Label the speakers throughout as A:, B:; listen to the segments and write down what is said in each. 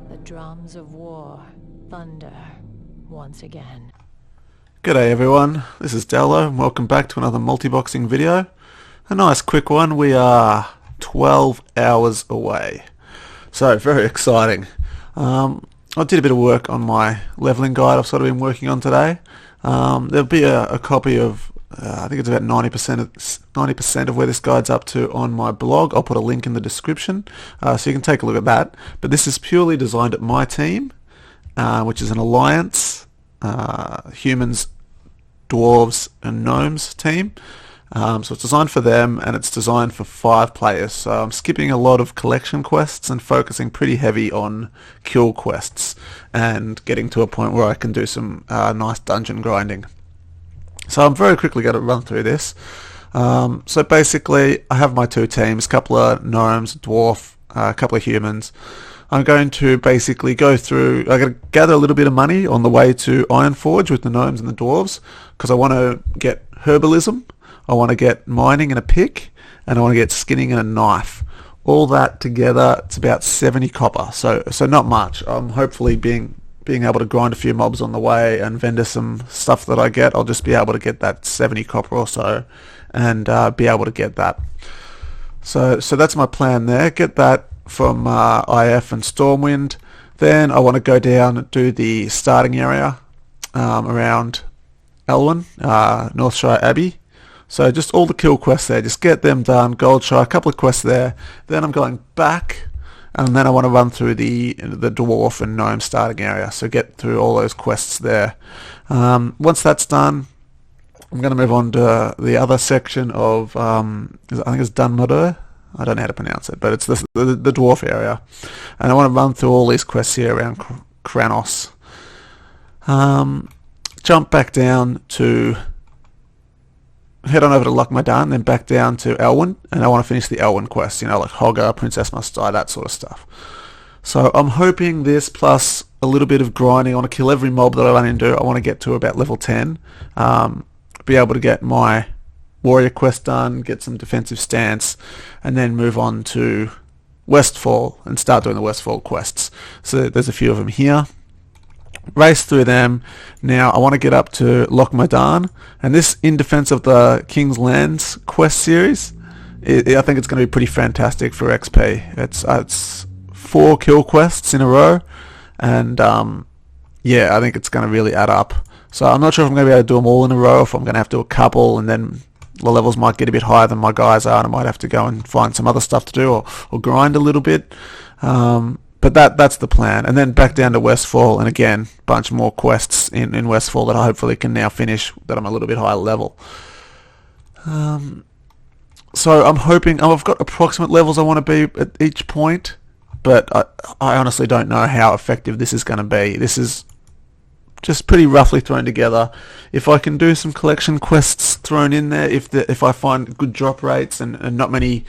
A: The drums of war thunder once again.
B: G'day everyone, this is Dello and welcome back to another multi-boxing video. A nice quick one. We are 12 hours away. So very exciting. I did a bit of work on my leveling guide I've sort of been working on today. There'll be a copy of, I think it's about 90% of where this guide's up to on my blog. I'll put a link in the description so you can take a look at that. But this is purely designed at my team, which is an alliance, humans, dwarves and gnomes team. So it's designed for them and it's designed for 5 players. So I'm skipping a lot of collection quests and focusing pretty heavy on kill quests and getting to a point where I can do some nice dungeon grinding. So I'm very quickly going to run through this. So basically I have my 2 teams, a couple of gnomes, dwarf, a couple of humans. I'm going to basically go through, I'm going to gather a little bit of money on the way to Ironforge with the gnomes and the dwarves because I want to get herbalism, I want to get mining and a pick, and I want to get skinning and a knife. All that together, it's about 70 copper, so not much. I'm hopefully being able to grind a few mobs on the way and vendor some stuff that I get. I'll just be able to get that 70 copper or so and be able to get that. So that's my plan there. Get that from IF and Stormwind. Then I want to go down and do the starting area around Elwyn, Northshire Abbey. So just all the kill quests there, just get them done. Goldshire, a couple of quests there. Then I'm going back, and then I want to run through the dwarf and gnome starting area. So get through all those quests there. Once that's done, I'm going to move on to the other section of I think it's Dunmudder. I don't know how to pronounce it, but it's the dwarf area, and I want to run through all these quests here around Kranos. Jump back down to, head on over to Lochmadan, then back down to Elwyn, and I want to finish the Elwyn quests, you know, like Hogger, Princess Must Die, that sort of stuff. So I'm hoping this plus a little bit of grinding, I want to kill every mob that I run into. I want to get to about level 10, be able to get my warrior quest done, get some defensive stance, and then move on to Westfall and start doing the Westfall quests. So there's a few of them here. Race through them. Now I want to get up to Lochmadan, and this In Defense of the King's Lands quest series, I think it's going to be pretty fantastic for XP. It's 4 kill quests in a row, and yeah, I think it's going to really add up. So I'm not sure if I'm going to be able to do them all in a row, if I'm going to have to do a couple, and then the levels might get a bit higher than my guys are, and I might have to go and find some other stuff to do, or grind a little bit. But that's the plan. And then back down to Westfall, and again, bunch more quests in Westfall that I hopefully can now finish, that I'm a little bit higher level. So I'm hoping, I've got approximate levels I want to be at each point, but I honestly don't know how effective this is going to be. This is just pretty roughly thrown together. If I can do some collection quests thrown in there, if I find good drop rates and not many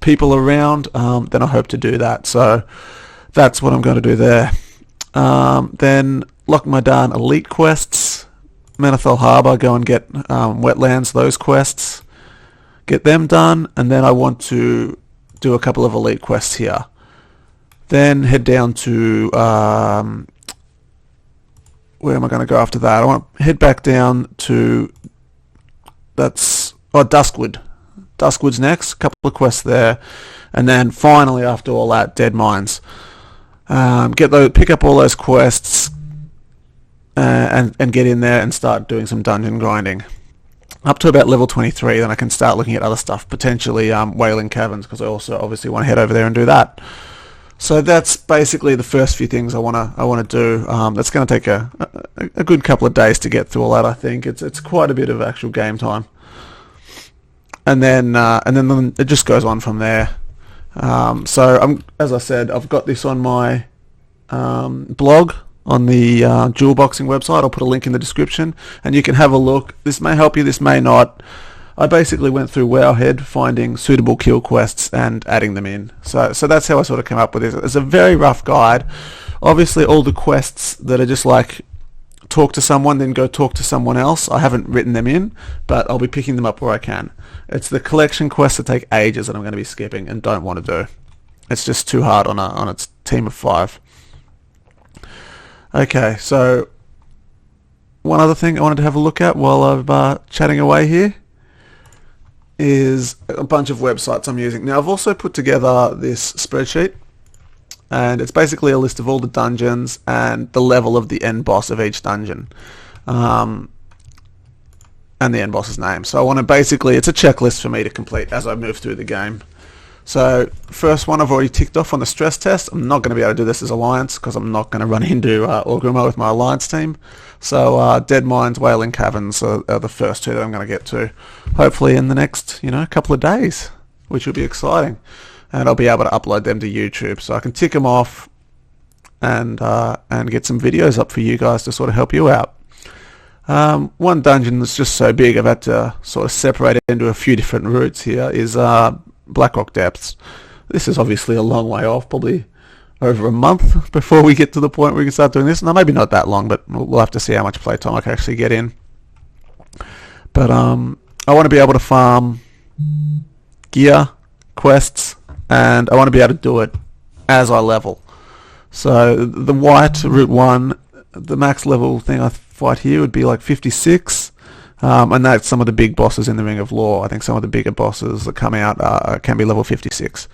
B: people around, then I hope to do that. So that's what I'm going to do there. Then Lochmadan Elite quests, Menethil Harbour, go and get Wetlands, those quests, get them done, and then I want to do a couple of Elite quests here. Then head down to where am I going to go after that? I want to head back down to, Duskwood. Duskwood's next, a couple of quests there, and then finally after all that, Dead Mines. Pick up all those quests and get in there and start doing some dungeon grinding. Up to about level 23, then I can start looking at other stuff, potentially Wailing Caverns, because I also obviously want to head over there and do that. So that's basically the first few things I want to do. That's going to take a good couple of days to get through all that. I think it's quite a bit of actual game time, and then it just goes on from there. So as I said, I've got this on my blog on the Dual Boxing website. I'll put a link in the description, and you can have a look. This may help you, this may not. I basically went through Wowhead, finding suitable kill quests and adding them in. So that's how I sort of came up with this. It's a very rough guide. Obviously, all the quests that are just like talk to someone, then go talk to someone else, I haven't written them in, but I'll be picking them up where I can. It's the collection quests that take ages that I'm going to be skipping and don't want to do. It's just too hard on a team of 5. Okay, so one other thing I wanted to have a look at while I'm chatting away here is a bunch of websites I'm using. Now, I've also put together this spreadsheet, and it's basically a list of all the dungeons and the level of the end boss of each dungeon, and the end boss's name. So I want to basically, it's a checklist for me to complete as I move through the game. So first one I've already ticked off on the stress test. I'm not going to be able to do this as Alliance because I'm not going to run into Orgrimmar with my Alliance team. So Dead Mines, Wailing Caverns are the first two that I'm going to get to, hopefully in the next couple of days, which will be exciting. And I'll be able to upload them to YouTube, so I can tick them off and get some videos up for you guys to sort of help you out. One dungeon that's just so big I've had to sort of separate it into a few different routes here is Blackrock Depths. This is obviously a long way off, probably over a month before we get to the point where we can start doing this. No, maybe not that long, but we'll have to see how much playtime I can actually get in. But I want to be able to farm gear, quests, and I want to be able to do it as I level. So the white Route 1, the max level thing I fight here would be like 56. And that's some of the big bosses in the Ring of Law. I think some of the bigger bosses that come out can be level 56.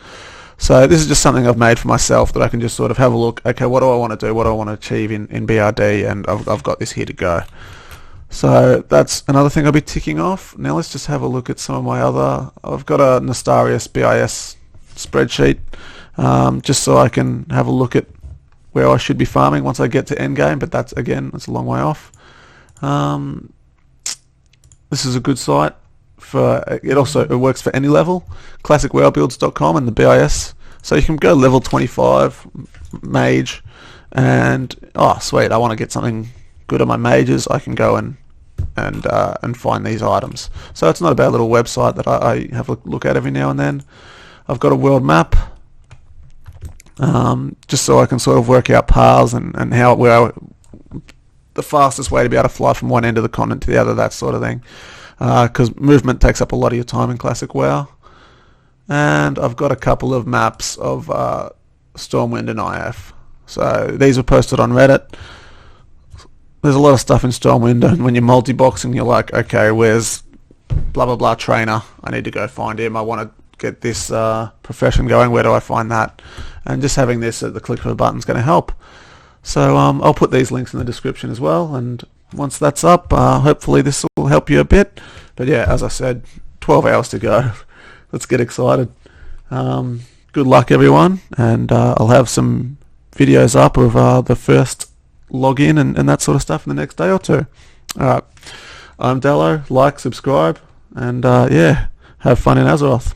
B: So this is just something I've made for myself that I can just sort of have a look. Okay, what do I want to do? What do I want to achieve in BRD? And I've got this here to go. So that's another thing I'll be ticking off. Now let's just have a look at some of my other... I've got a Nostarius BIS spreadsheet just so I can have a look at where I should be farming once I get to endgame. But that's, again, that's a long way off. This is a good site for it works for any level, classicwowbuilds.com and the BIS. So you can go level 25 mage and sweet, I want to get something good on my mages. I can go and find these items. So it's not a bad little website that I have a look at every now and then. I've got a world map just so I can sort of work out paths and the fastest way to be able to fly from one end of the continent to the other, that sort of thing. Because movement takes up a lot of your time in Classic WoW. And I've got a couple of maps of Stormwind and IF. So these were posted on Reddit. There's a lot of stuff in Stormwind, and when you're multi-boxing, you're like, okay, where's blah blah blah trainer? I need to go find him. I want to get this profession going. Where do I find that? And just having this at the click of a button is going to help. So I'll put these links in the description as well, and once that's up, hopefully this will help you a bit. But yeah, as I said, 12 hours to go. Let's get excited. Good luck, everyone, and I'll have some videos up of the first login and that sort of stuff in the next day or two. Alright, I'm Dallo. Like, subscribe, and yeah, have fun in Azeroth.